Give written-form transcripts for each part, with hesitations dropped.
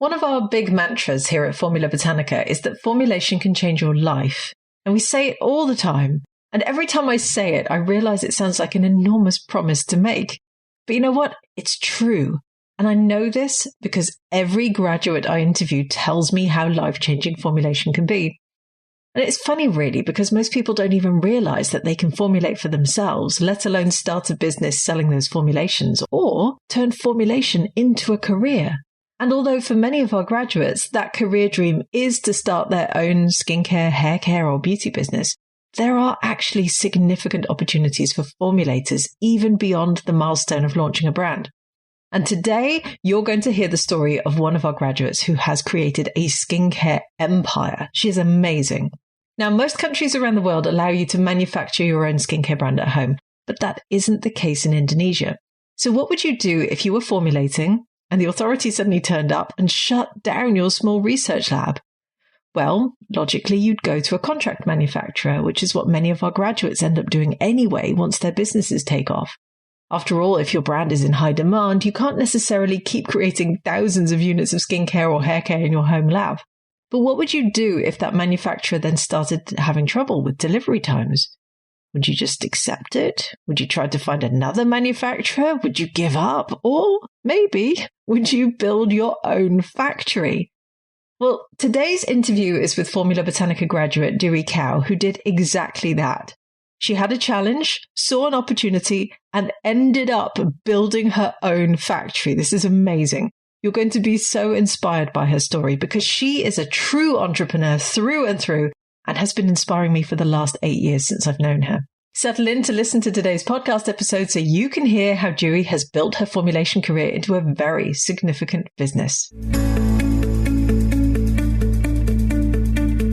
One of our big mantras here at Formula Botanica is that formulation can change your life. And we say it all the time. And every time I say it, I realize it sounds like an enormous promise to make. But you know what? It's true. And I know this because every graduate I interview tells me how life-changing formulation can be. And it's funny, really, because most people don't even realize that they can formulate for themselves, let alone start a business selling those formulations or turn formulation into a career. And although for many of our graduates, that career dream is to start their own skincare, hair care, or beauty business, there are actually significant opportunities for formulators even beyond the milestone of launching a brand. And today, you're going to hear the story of one of our graduates who has created a skincare empire. She is amazing. Now, most countries around the world allow you to manufacture your own skincare brand at home, but that isn't the case in Indonesia. So what would you do if you were formulating and the authorities suddenly turned up and shut down your small research lab? Well, logically, you'd go to a contract manufacturer, which is what many of our graduates end up doing anyway once their businesses take off. After all, if your brand is in high demand, you can't necessarily keep creating thousands of units of skincare or hair care in your home lab. But what would you do if that manufacturer then started having trouble with delivery times? Would you just accept it? Would you try to find another manufacturer? Would you give up? Or maybe, would you build your own factory? Well, today's interview is with Formula Botanica graduate Dewi Kao, who did exactly that. She had a challenge, saw an opportunity, and ended up building her own factory. This is amazing. You're going to be so inspired by her story because she is a true entrepreneur through and through and has been inspiring me for the last 8 years since I've known her. Settle in to listen to today's podcast episode so you can hear how Dewi has built her formulation career into a very significant business.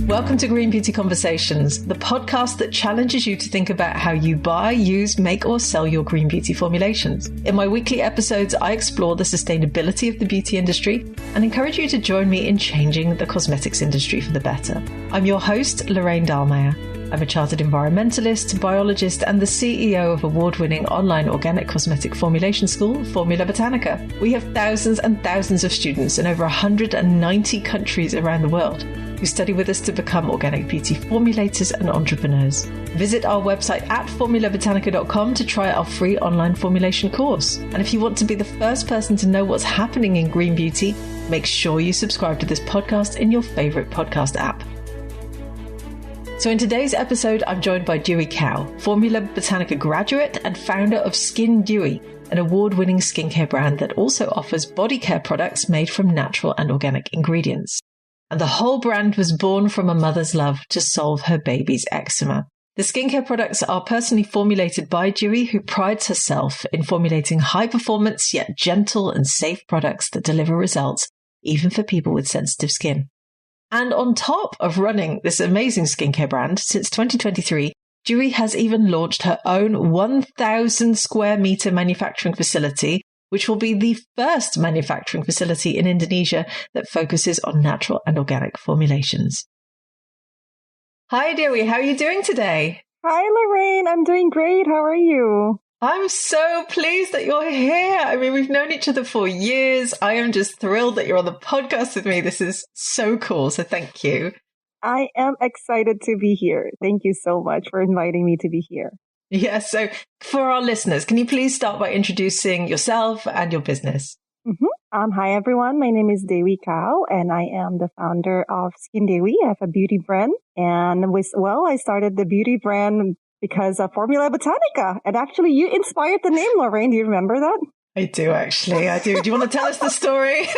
Welcome to Green Beauty Conversations, the podcast that challenges you to think about how you buy, use, make, or sell your green beauty formulations. In my weekly episodes, I explore the sustainability of the beauty industry and encourage you to join me in changing the cosmetics industry for the better. I'm your host, Lorraine Dahlmeyer. I'm a chartered environmentalist, biologist, and the CEO of award-winning online organic cosmetic formulation school, Formula Botanica. We have thousands and thousands of students in over 190 countries around the world who study with us to become organic beauty formulators and entrepreneurs. Visit our website at formulabotanica.com to try our free online formulation course. And if you want to be the first person to know what's happening in green beauty, make sure you subscribe to this podcast in your favorite podcast app. So in today's episode, I'm joined by Dewi Kao, Formula Botanica graduate and founder of Skin Dewi, an award-winning skincare brand that also offers body care products made from natural and organic ingredients. And the whole brand was born from a mother's love to solve her baby's eczema. The skincare products are personally formulated by Dewi, who prides herself in formulating high-performance yet gentle and safe products that deliver results, even for people with sensitive skin. And on top of running this amazing skincare brand, since 2023, Dewi has even launched her own 1,000 square meter manufacturing facility, which will be the first manufacturing facility in Indonesia that focuses on natural and organic formulations. Hi, Dewi. How are you doing today? Hi, Lorraine. I'm doing great. How are you? I'm so pleased that you're here. I mean, we've known each other for years. I am just thrilled that you're on the podcast with me. This is so cool. So thank you. I am excited to be here. Thank you so much for inviting me to be here. Yes. So for our listeners, can you please start by introducing yourself and your business? Hi, everyone. My name is Dewi Kao, and I am the founder of Skin Dewi. I have a beauty brand. And I started the beauty brand because of Formula Botanica. And actually, you inspired the name, Lorraine. Do you remember that? I do, actually. I do. Do you want to tell us the story?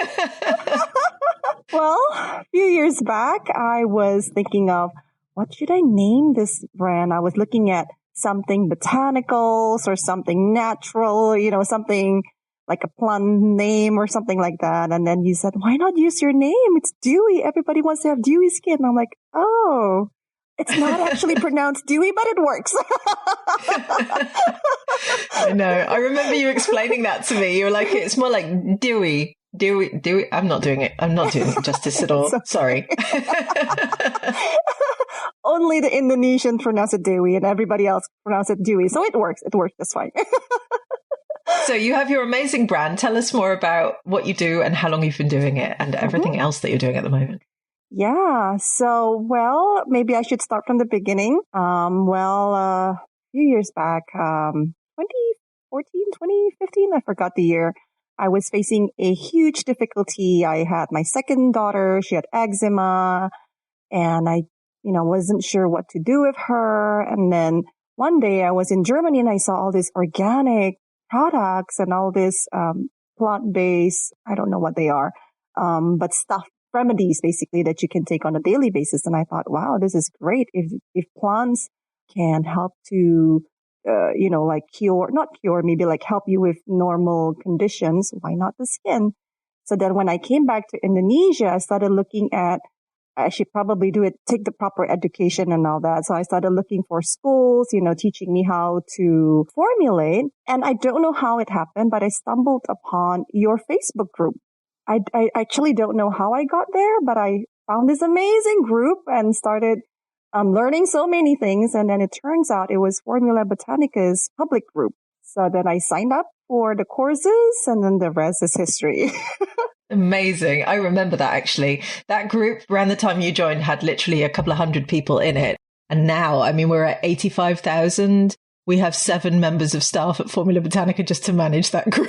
Well, a few years back, I was thinking of, what should I name this brand? I was looking at something botanicals or something natural, something like a plant name or something like that. And then you said, why not use your name? It's Dewi. Everybody wants to have dewy skin. And I'm like, oh, it's not actually pronounced Dewi, but it works. I know. I remember you explaining that to me. You were like, it's more like Dewi. I'm not doing it justice at all. Sorry. Only the Indonesian pronounce it Dewi and everybody else pronounce it Dewi. So it works. That's fine. So you have your amazing brand. Tell us more about what you do and how long you've been doing it and everything else that you're doing at the moment. Yeah. So, well, maybe I should start from the beginning. A few years back, 2014, 2015, I forgot the year. I was facing a huge difficulty. I had my second daughter. She had eczema and I, wasn't sure what to do with her. And then one day I was in Germany and I saw all these organic products and all this, plant-based, I don't know what they are, but stuff, remedies basically that you can take on a daily basis. And I thought, wow, this is great. If plants can help to, like not cure, maybe like help you with normal conditions, why not the skin? So then when I came back to Indonesia, I started looking at, I should probably take the proper education and all that. So I started looking for schools, teaching me how to formulate. And I don't know how it happened, but I stumbled upon your Facebook group. I actually don't know how I got there, but I found this amazing group and started learning so many things. And then it turns out it was Formula Botanica's public group. So then I signed up for the courses and then the rest is history. Amazing. I remember that actually. That group around the time you joined had literally a couple of hundred people in it. And now, I mean, we're at 85,000. We have 7 members of staff at Formula Botanica just to manage that group.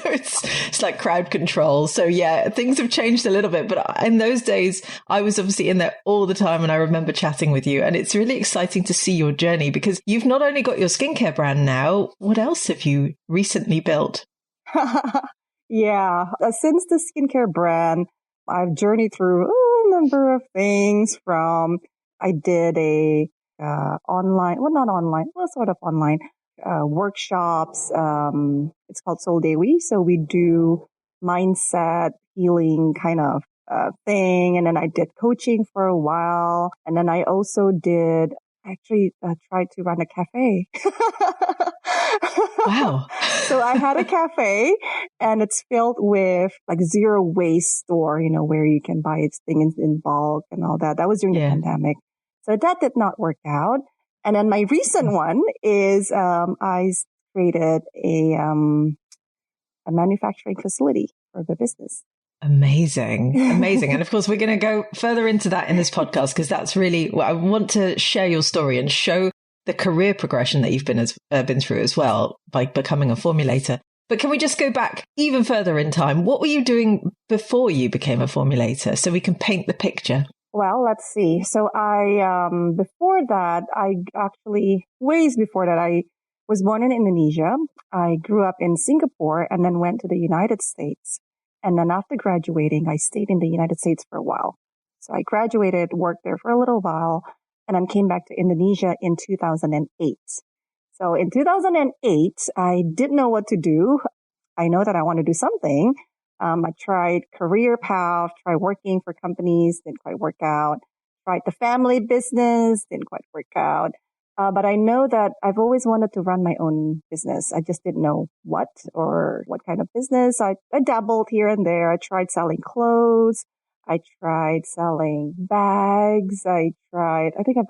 It's like crowd control. So yeah, things have changed a little bit. But in those days, I was obviously in there all the time and I remember chatting with you. And it's really exciting to see your journey because you've not only got your skincare brand now, what else have you recently built? Yeah, since the skincare brand, I've journeyed through a number of things from, I did a online, well, not online, well, sort of online workshops. It's called Soul Dewi. So we do mindset healing kind of thing. And then I did coaching for a while. And then I also tried to run a cafe. Wow. So I had a cafe and it's filled with like zero waste store, where you can buy its things in bulk and all that. That was during the pandemic. So that did not work out. And then my recent one is, I created a manufacturing facility for the business. Amazing. And of course, we're going to go further into that in this podcast because that's really what I want to share your story and show the career progression that you've been through as well by becoming a formulator. But can we just go back even further in time? What were you doing before you became a formulator so we can paint the picture? Well, let's see. So before that, ways before that, I was born in Indonesia. I grew up in Singapore and then went to the United States. And then after graduating, I stayed in the United States for a while. So I graduated, worked there for a little while, and then came back to Indonesia in 2008. So in 2008, I didn't know what to do. I know that I want to do something. I tried career path, tried working for companies, didn't quite work out. Tried the family business, didn't quite work out. But I know that I've always wanted to run my own business. I just didn't know what or what kind of business. I dabbled here and there. I tried selling clothes. I tried selling bags. I tried a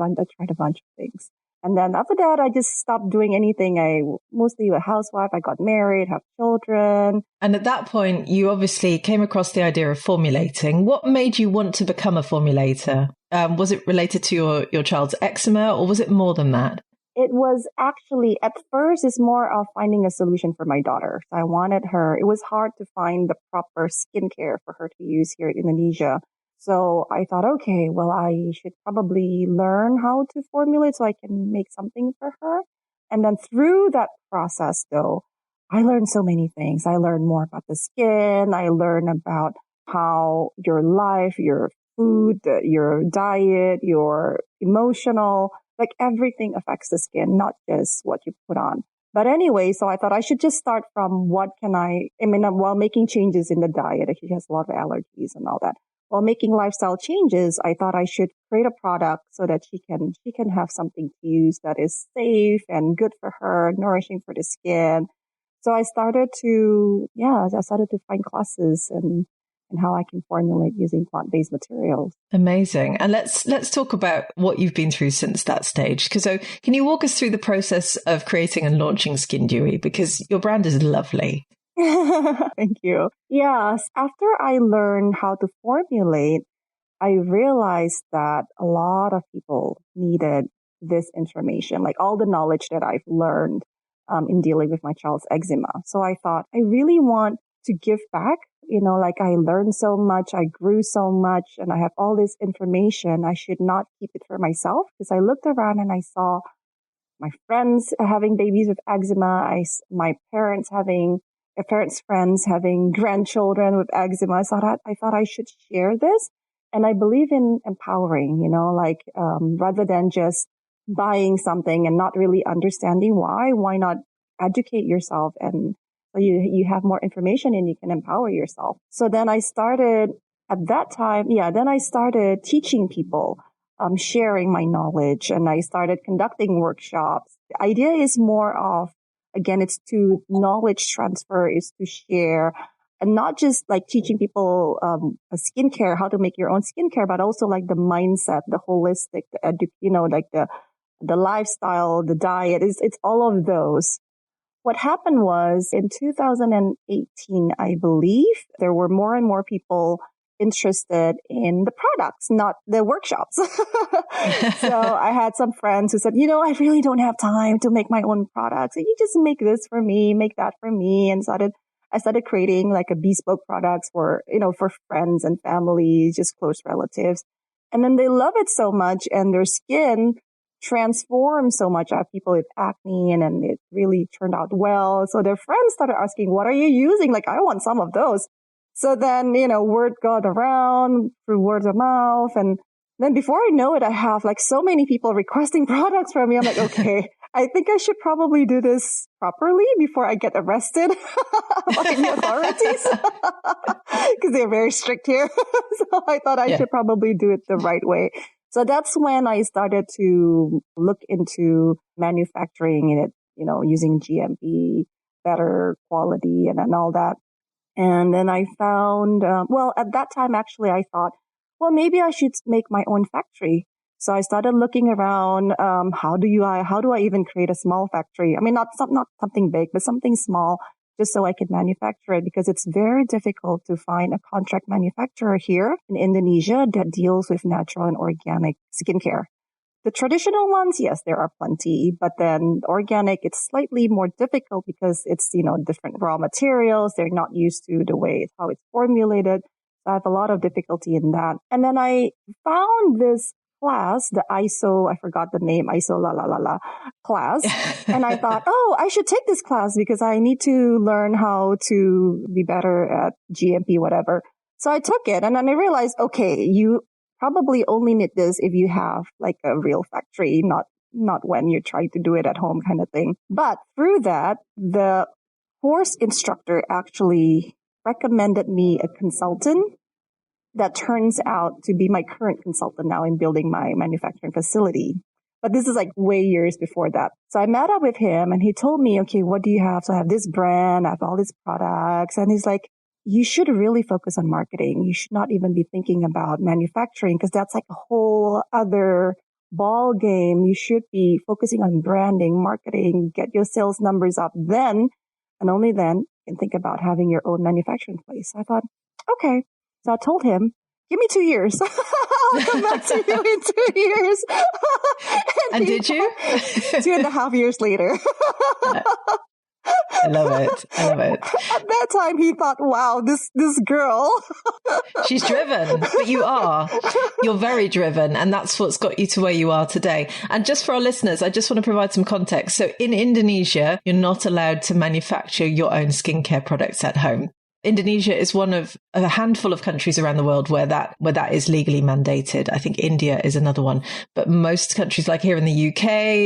bunch of things. And then after that, I just stopped doing anything. I mostly a housewife. I got married, have children. And at that point, you obviously came across the idea of formulating. What made you want to become a formulator? Was it related to your child's eczema or was it more than that? It was actually, at first, it's more of finding a solution for my daughter. So I wanted her, it was hard to find the proper skincare for her to use here in Indonesia. So I thought, okay, well, I should probably learn how to formulate so I can make something for her. And then through that process, though, I learned so many things. I learned more about the skin. I learned about how your life, your food, your diet, your emotional, like everything affects the skin, not just what you put on. But anyway, so I thought I should just start from while making changes in the diet. She has a lot of allergies and all that. While making lifestyle changes, I thought I should create a product so that she can have something to use that is safe and good for her, nourishing for the skin. So I started to find classes and and how I can formulate using plant-based materials. Amazing. And let's talk about what you've been through since that stage. So can you walk us through the process of creating and launching Skin Dewy? Because your brand is lovely. Thank you. Yes, after I learned how to formulate, I realized that a lot of people needed this information, like all the knowledge that I've learned in dealing with my child's eczema. So I thought, I really want to give back. Like I learned so much, I grew so much, and I have all this information. I should not keep it for myself, because I looked around and I saw my friends having babies with eczema. My parents' friends having grandchildren with eczema. I thought I should share this. And I believe in empowering, rather than just buying something and not really understanding why not educate yourself, and so you have more information and you can empower yourself. So then I started teaching people, sharing my knowledge, and I started conducting workshops. The idea is more of, again, it's to knowledge transfer, is to share, and not just like teaching people skincare, how to make your own skincare, but also like the mindset, the holistic, the lifestyle, the diet. It's all of those. What happened was in 2018, I believe, there were more and more people interested in the products, not the workshops. So I had some friends who said, I really don't have time to make my own products. So you just make this for me, make that for me. And I started creating like a bespoke products for friends and family, just close relatives. And then they love it so much, and their skin transformed so much. I have people with acne, and then it really turned out well. So their friends started asking, what are you using? Like, I want some of those. So then, word got around through word of mouth. And then before I know it, I have like so many people requesting products from me. I'm like, okay, I think I should probably do this properly before I get arrested by the authorities, because they're very strict here. So I thought I should probably do it the right way. So that's when I started to look into manufacturing it, using GMP, better quality and all that. And then I found, at that time, actually, I thought, well, maybe I should make my own factory. So I started looking around, how do I even create a small factory? I mean, not something big, but something small, just so I could manufacture it, because it's very difficult to find a contract manufacturer here in Indonesia that deals with natural and organic skincare. The traditional ones, yes, there are plenty, but then organic, it's slightly more difficult because it's, different raw materials. They're not used to how it's formulated. So I have a lot of difficulty in that. And then I found this class, the ISO, I forgot the name, ISO class. And I thought, I should take this class because I need to learn how to be better at GMP, whatever. So I took it, and then I realized, okay, you probably only need this if you have like a real factory, not when you're trying to do it at home kind of thing. But through that, the course instructor actually recommended me a consultant that turns out to be my current consultant now in building my manufacturing facility. But this is like way years before that. So I met up with him, and he told me, okay, what do you have? So I have this brand, I have all these products. And he's like, you should really focus on marketing. You should not even be thinking about manufacturing, because that's like a whole other ball game. You should be focusing on branding, marketing, get your sales numbers up. Then, and only then, you can think about having your own manufacturing place. I thought, okay. So I told him, give me 2 years. I'll come back to you in 2 years. And did you? 2.5 years later. I love it. At that time, he thought, wow, this girl. She's driven, but you are. You're very driven. And that's what's got you to where you are today. And just for our listeners, I just want to provide some context. So in Indonesia, you're not allowed to manufacture your own skincare products at home. Indonesia is one of a handful of countries around the world where that is legally mandated. I think India is another one. But most countries, like here in the UK,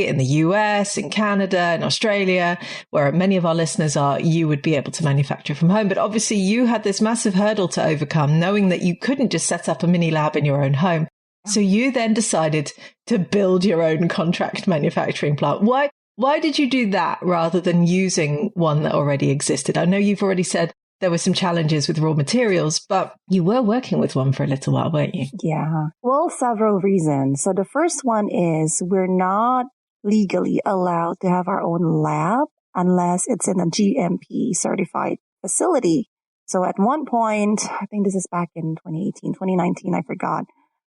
in the US, in Canada, in Australia, where many of our listeners are, you would be able to manufacture from home. But obviously you had this massive hurdle to overcome, knowing that you couldn't just set up a mini lab in your own home. So you then decided to build your own contract manufacturing plant. Why did you do that rather than using one that already existed? I know you've already said there were some challenges with raw materials, but you were working with one for a little while, weren't you? Yeah. Well, several reasons. So the first one is we're not legally allowed to have our own lab unless it's in a GMP certified facility. So at one point, I think this is back in 2018, 2019, I forgot,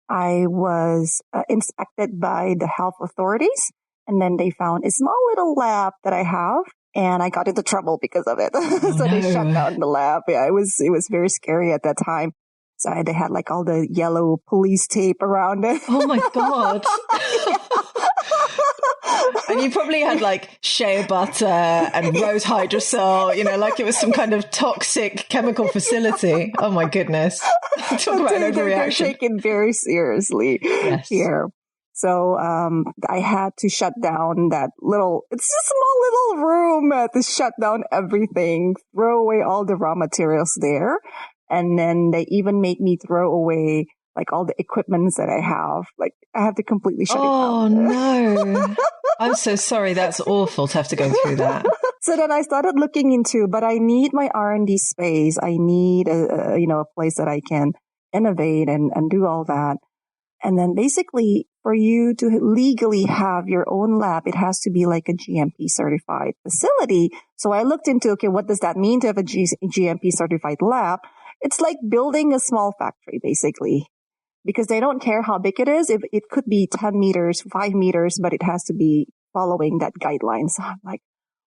I was inspected by the health authorities, and then they found a small little lab that I have, and I got into trouble because of it. So they shut down the lab. Yeah, it was very scary at that time. So they had like all the yellow police tape around it. Oh my God. And you probably had like shea butter and rose hydrosol, like it was some kind of toxic chemical facility. Oh my goodness. Talk about an overreaction. They're taken very seriously here. So I had to shut down it's a small little room to shut down everything, throw away all the raw materials there. And then they even make me throw away like all the equipments that I have. Like I have to completely shut it down. Oh no. I'm so sorry. That's awful to have to go through that. So then I started looking into, but I need my R&D space. I need a place that I can innovate and do all that. And then basically for you to legally have your own lab, it has to be like a GMP certified facility. So I looked into, okay, what does that mean to have a GMP certified lab? It's like building a small factory, basically, because they don't care how big it is. If it could be 10 meters, 5 meters, but it has to be following that guideline. So I'm like,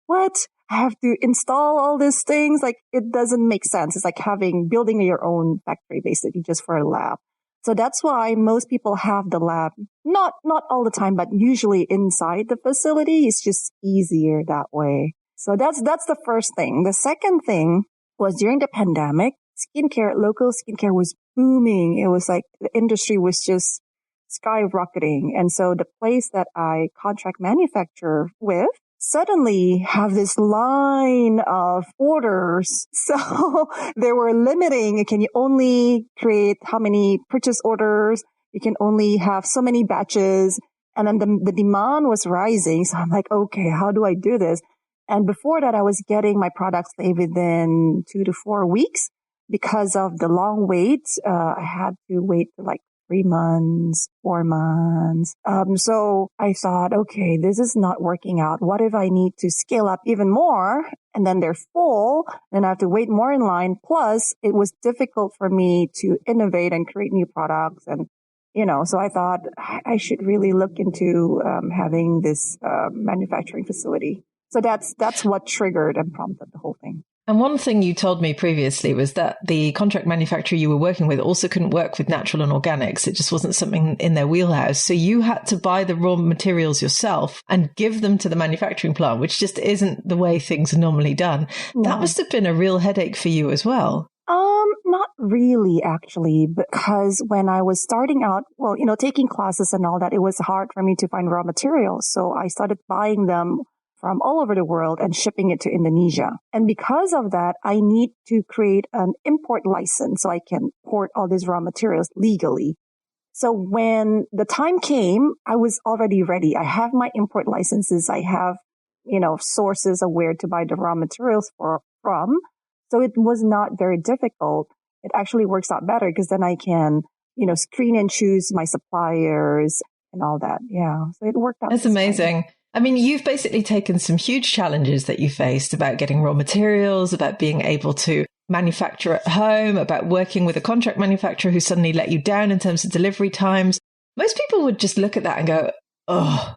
what? I have to install all these things. Like it doesn't make sense. It's like building your own factory, basically, just for a lab. So that's why most people have the lab, not all the time, but usually inside the facility. It's just easier that way. So that's the first thing. The second thing was during the pandemic, local skincare was booming. It was like the industry was just skyrocketing. And so the place that I contract manufacture with suddenly have this line of orders. So they were limiting. Can you only create how many purchase orders? You can only have so many batches. And then the demand was rising. So I'm like, okay, how do I do this? And before that, I was getting my products within 2 to 4 weeks. Because of the long wait, I had to wait for like 3 months, 4 months. So I thought, okay, this is not working out. What if I need to scale up even more? And then they're full, and I have to wait more in line. Plus, it was difficult for me to innovate and create new products. And, so I thought I should really look into having this manufacturing facility. So that's what triggered and prompted the whole thing. And one thing you told me previously was that the contract manufacturer you were working with also couldn't work with natural and organics. It just wasn't something in their wheelhouse. So you had to buy the raw materials yourself and give them to the manufacturing plant, which just isn't the way things are normally done. No. That must have been a real headache for you as well. Not really, actually, because when I was starting out, taking classes and all that, it was hard for me to find raw materials. So I started buying them from all over the world and shipping it to Indonesia. And because of that, I need to create an import license so I can import all these raw materials legally. So when the time came, I was already ready. I have my import licenses. I have, sources of where to buy the raw materials from. So it was not very difficult. It actually works out better because then I can, screen and choose my suppliers and all that. Yeah. So it worked out. That's amazing. I mean, you've basically taken some huge challenges that you faced about getting raw materials, about being able to manufacture at home, about working with a contract manufacturer who suddenly let you down in terms of delivery times. Most people would just look at that and go, oh,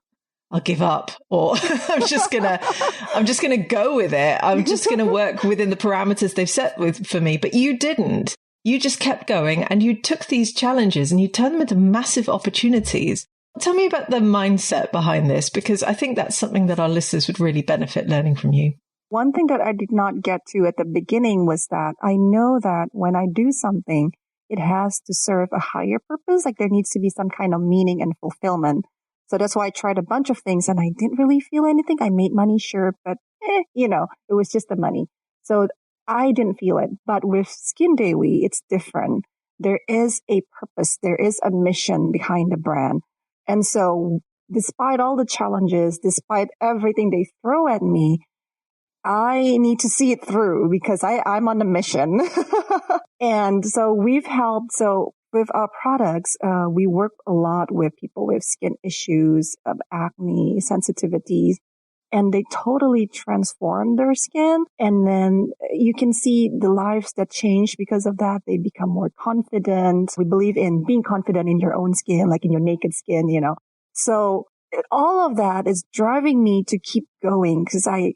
I'll give up, or I'm just going to go with it. I'm just going to work within the parameters they've set for me. But you didn't. You just kept going and you took these challenges and you turned them into massive opportunities. Tell me about the mindset behind this, because I think that's something that our listeners would really benefit learning from you. One thing that I did not get to at the beginning was that I know that when I do something, it has to serve a higher purpose. Like there needs to be some kind of meaning and fulfillment. So that's why I tried a bunch of things and I didn't really feel anything. I made money, sure, but it was just the money. So I didn't feel it. But with Skin Dewi, it's different. There is a purpose. There is a mission behind the brand. And so despite all the challenges, despite everything they throw at me, I need to see it through because I'm on a mission. And so we've helped. So with our products, we work a lot with people with skin issues, acne, sensitivities, and they totally transform their skin. And then you can see the lives that change because of that. They become more confident. We believe in being confident in your own skin, like in your naked skin, So all of that is driving me to keep going because I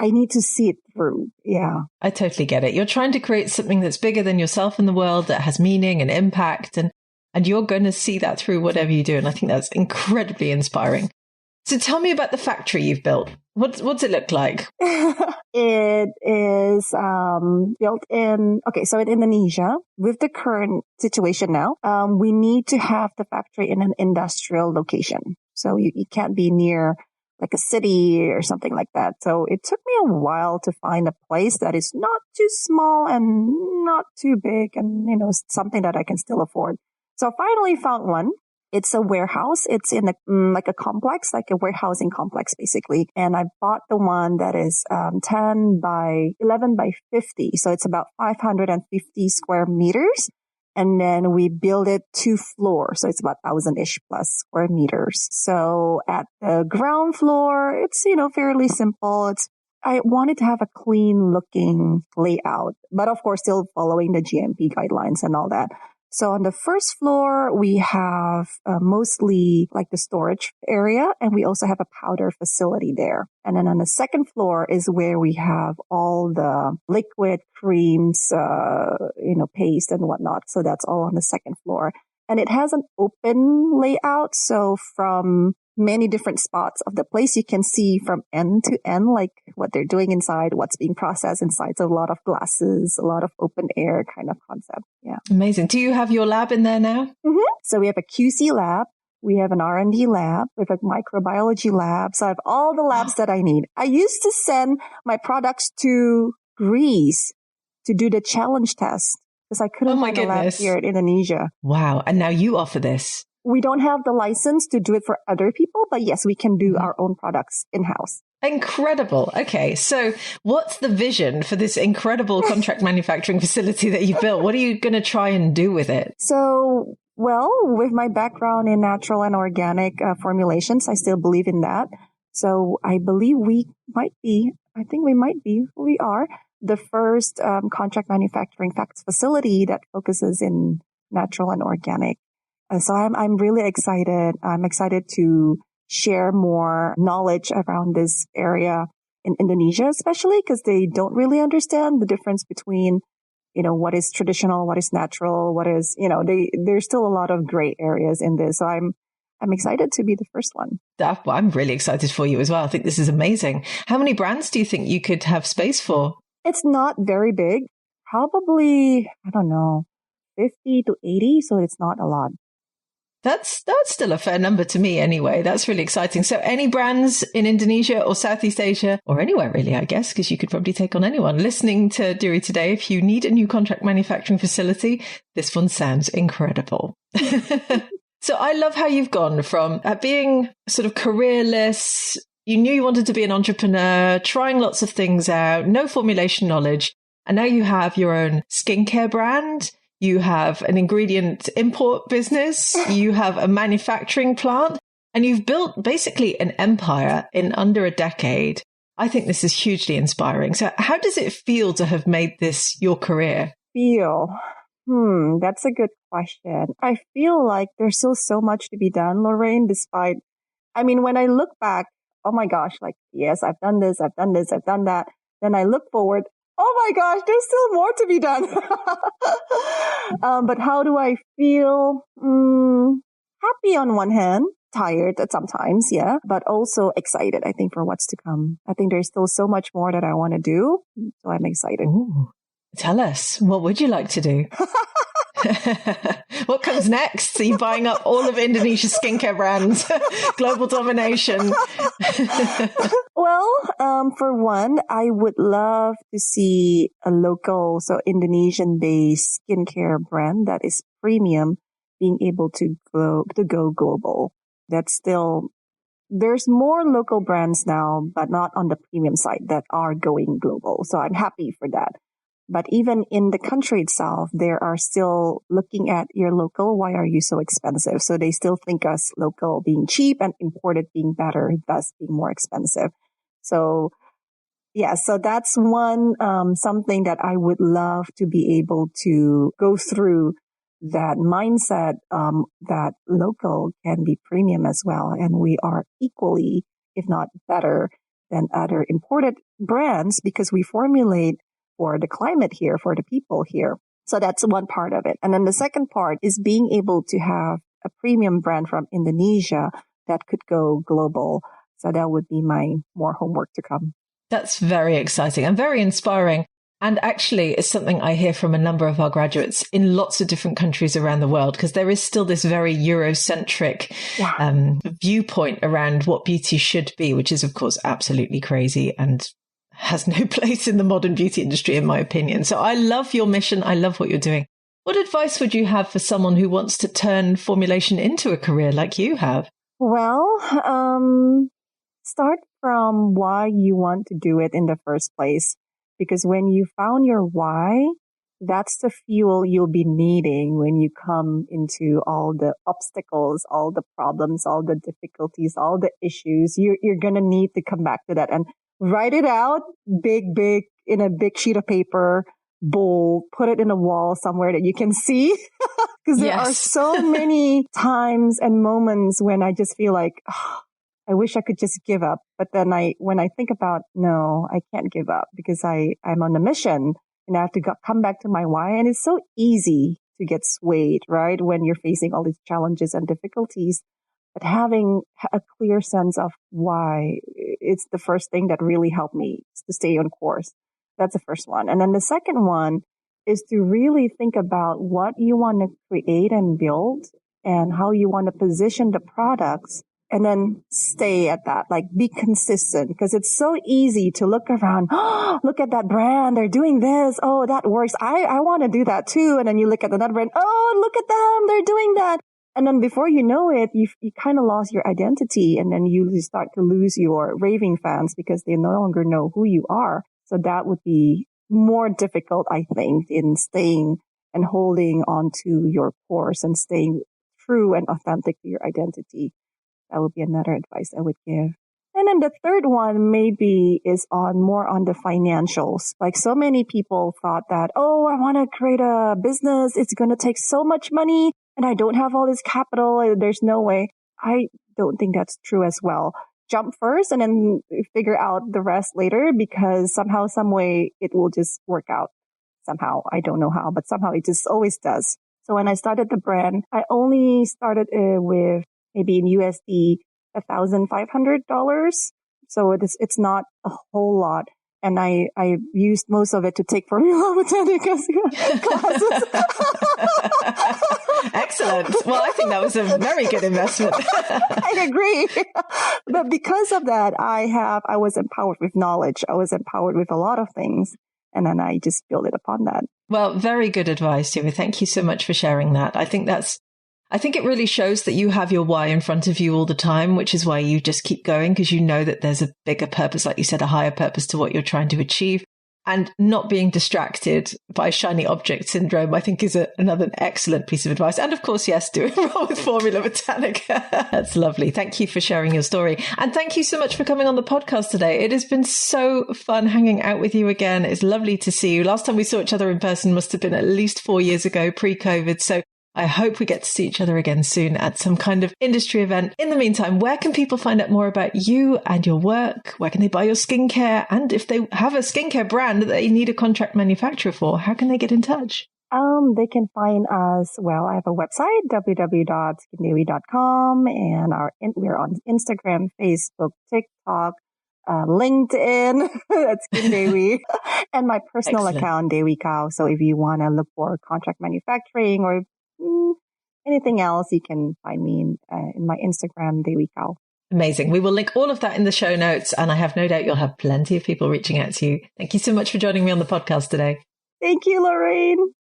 need to see it through. Yeah. I totally get it. You're trying to create something that's bigger than yourself in the world, that has meaning and impact, and you're going to see that through whatever you do. And I think that's incredibly inspiring. So tell me about the factory you've built. What's it look like? It is built in Indonesia. With the current situation now, we need to have the factory in an industrial location. So you can't be near like a city or something like that. So it took me a while to find a place that is not too small and not too big and, something that I can still afford. So I finally found one. It's a warehouse. It's in a complex, like a warehousing complex, basically. And I bought the one that is 10 by 11 by 50. So it's about 550 square meters. And then we build it 2 floors. So it's about 1,000-ish plus square meters. So at the ground floor, it's, fairly simple. I wanted to have a clean looking layout, but of course, still following the GMP guidelines and all that. So on the first floor, we have mostly like the storage area, and we also have a powder facility there. And then on the second floor is where we have all the liquid creams, paste and whatnot. So that's all on the second floor. And it has an open layout. So from many different spots of the place, you can see from end to end, like what they're doing inside, what's being processed inside. So a lot of glasses, a lot of open air kind of concept. Yeah. Amazing. Do you have your lab in there now? Mm-hmm. So we have a QC lab. We have an R&D lab. We have a microbiology lab. So I have all the labs that I need. I used to send my products to Greece to do the challenge test because I couldn't find a lab here in Indonesia. Wow. And now you offer this. We don't have the license to do it for other people, but yes, we can do our own products in-house. Incredible. Okay. So what's the vision for this incredible contract manufacturing facility that you built? What are you going to try and do with it? So, with my background in natural and organic formulations, I still believe in that. So I believe we are the first contract manufacturing facility that focuses in natural and organic. So I'm really excited. I'm excited to share more knowledge around this area in Indonesia, especially because they don't really understand the difference between, what is traditional, what is natural, what is, there's still a lot of gray areas in this. So I'm excited to be the first one. I'm really excited for you as well. I think this is amazing. How many brands do you think you could have space for? It's not very big. Probably, 50 to 80. So it's not a lot. That's still a fair number to me anyway. That's really exciting. So any brands in Indonesia or Southeast Asia or anywhere really, I guess, because you could probably take on anyone listening to Diri today. If you need a new contract manufacturing facility, this one sounds incredible. So I love how you've gone from being sort of careerless. You knew you wanted to be an entrepreneur, trying lots of things out, no formulation knowledge. And now you have your own skincare brand. You have an ingredient import business, you have a manufacturing plant, and you've built basically an empire in under a decade. I think this is hugely inspiring. So how does it feel to have made this your career? That's a good question. I feel like there's still so much to be done, Lorraine, when I look back, oh my gosh, yes, I've done this, I've done this, I've done that. Then I look forward, oh my gosh, there's still more to be done. But how do I feel? Happy on one hand, tired at sometimes, yeah, but also excited, I think, for what's to come. I think there's still so much more that I want to do. So I'm excited. Ooh. Tell us, what would you like to do? What comes next? Are you buying up all of Indonesia's skincare brands? Global domination. For one, I would love to see a local, so Indonesian-based skincare brand that is premium being able to go global. That's still there's more local brands now, but not on the premium side that are going global. So I'm happy for that. But even in the country itself, they are still looking at your local. Why are you so expensive? So they still think us local being cheap and imported being better, thus being more expensive. So yeah, so that's one, something that I would love to be able to go through, that mindset, that local can be premium as well. And we are equally, if not better than other imported brands, because we formulate for the climate here, for the people here. So that's one part of it. And then the second part is being able to have a premium brand from Indonesia that could go global. So that would be my more homework to come. That's very exciting and very inspiring. And actually, it's something I hear from a number of our graduates in lots of different countries around the world, because there is still this very Eurocentric viewpoint around what beauty should be, which is, of course, absolutely crazy and has no place in the modern beauty industry, in my opinion. So I love your mission. I love what you're doing. What advice would you have for someone who wants to turn formulation into a career like you have? Well, start from why you want to do it in the first place. Because when you found your why, that's the fuel you'll be needing when you come into all the obstacles, all the problems, all the difficulties, all the issues. You're going to need to come back to that and write it out big, in a big sheet of paper, bold, put it in a wall somewhere that you can see. Because there are so many times and moments when I just feel like, oh, I wish I could just give up. But then when I think about, no, I can't give up because I'm on a mission and I have to come back to my why. And it's so easy to get swayed, right? When you're facing all these challenges and difficulties. But having a clear sense of why, it's the first thing that really helped me to stay on course. That's the first one. And then the second one is to really think about what you want to create and build and how you want to position the products, and then stay at that, like be consistent, because it's so easy to look around. Oh, look at that brand. They're doing this. Oh, that works. I want to do that too. And then you look at another brand. Oh, look at them. They're doing that. And then before you know it, you kind of lost your identity, and then you start to lose your raving fans because they no longer know who you are. So that would be more difficult, I think, in staying and holding on to your course and staying true and authentic to your identity. That would be another advice I would give. And then the third one maybe is more on the financials. Like so many people thought that, oh, I want to create a business. It's going to take so much money and I don't have all this capital. There's no way. I don't think that's true as well. Jump first and then figure out the rest later, because somehow, some way it will just work out. Somehow. I don't know how, but somehow it just always does. So when I started the brand, I only started with maybe in USD, $1,500. So it's not a whole lot. And I used most of it to take Formula Botanica classes. Excellent. Well, I think that was a very good investment. I agree. But because of that, I was empowered with knowledge. I was empowered with a lot of things. And then I just built it upon that. Well, very good advice, Tiva. Thank you so much for sharing that. I think it really shows that you have your why in front of you all the time, which is why you just keep going, because you know that there's a bigger purpose, like you said, a higher purpose to what you're trying to achieve. And not being distracted by shiny object syndrome, I think, is another excellent piece of advice. And of course, yes, do enroll with Formula Botanica. That's lovely. Thank you for sharing your story. And thank you so much for coming on the podcast today. It has been so fun hanging out with you again. It's lovely to see you. Last time we saw each other in person must have been at least 4 years ago, pre-COVID. So I hope we get to see each other again soon at some kind of industry event. In the meantime, where can people find out more about you and your work? Where can they buy your skincare? And if they have a skincare brand that they need a contract manufacturer for, how can they get in touch? They can find us. Well, I have a website, www.skindewi.com, and we're on Instagram, Facebook, TikTok, LinkedIn. That's Skin Dewi, and my personal account, Dewi Kao. So if you want to look for contract manufacturing or anything else, you can find me in my Instagram, Dewi Kao. Amazing. We will link all of that in the show notes, and I have no doubt you'll have plenty of people reaching out to you. Thank you so much for joining me on the podcast today. Thank you, Lorraine.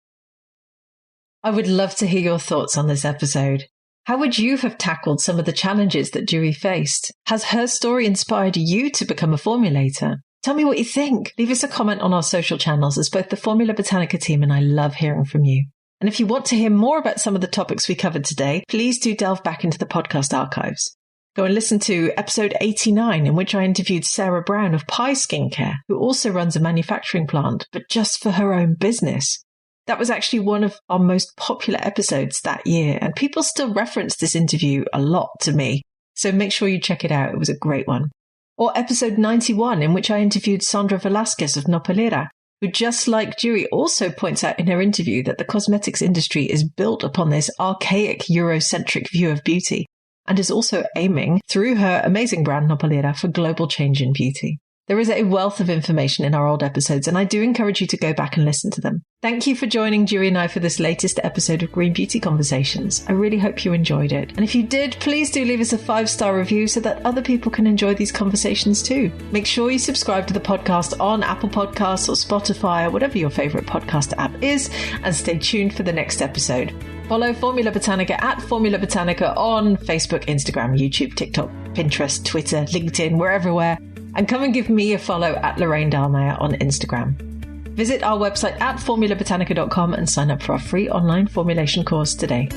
I would love to hear your thoughts on this episode. How would you have tackled some of the challenges that Dewey faced? Has her story inspired you to become a formulator? Tell me what you think. Leave us a comment on our social channels, as both the Formula Botanica team and I love hearing from you. And if you want to hear more about some of the topics we covered today, please do delve back into the podcast archives. Go and listen to episode 89, in which I interviewed Sarah Brown of Pi Skincare, who also runs a manufacturing plant, but just for her own business. That was actually one of our most popular episodes that year, and people still reference this interview a lot to me. So make sure you check it out. It was a great one. Or episode 91, in which I interviewed Sandra Velasquez of Nopalera, who, just like Dewey, also points out in her interview that the cosmetics industry is built upon this archaic Eurocentric view of beauty, and is also aiming, through her amazing brand Nopalera, for global change in beauty. There is a wealth of information in our old episodes, and I do encourage you to go back and listen to them. Thank you for joining Dewey and I for this latest episode of Green Beauty Conversations. I really hope you enjoyed it. And if you did, please do leave us a 5-star review so that other people can enjoy these conversations too. Make sure you subscribe to the podcast on Apple Podcasts or Spotify or whatever your favorite podcast app is, and stay tuned for the next episode. Follow Formula Botanica at Formula Botanica on Facebook, Instagram, YouTube, TikTok, Pinterest, Twitter, LinkedIn, we're everywhere. And come and give me a follow at Lorraine Dahlmeyer on Instagram. Visit our website at formulabotanica.com and sign up for our free online formulation course today.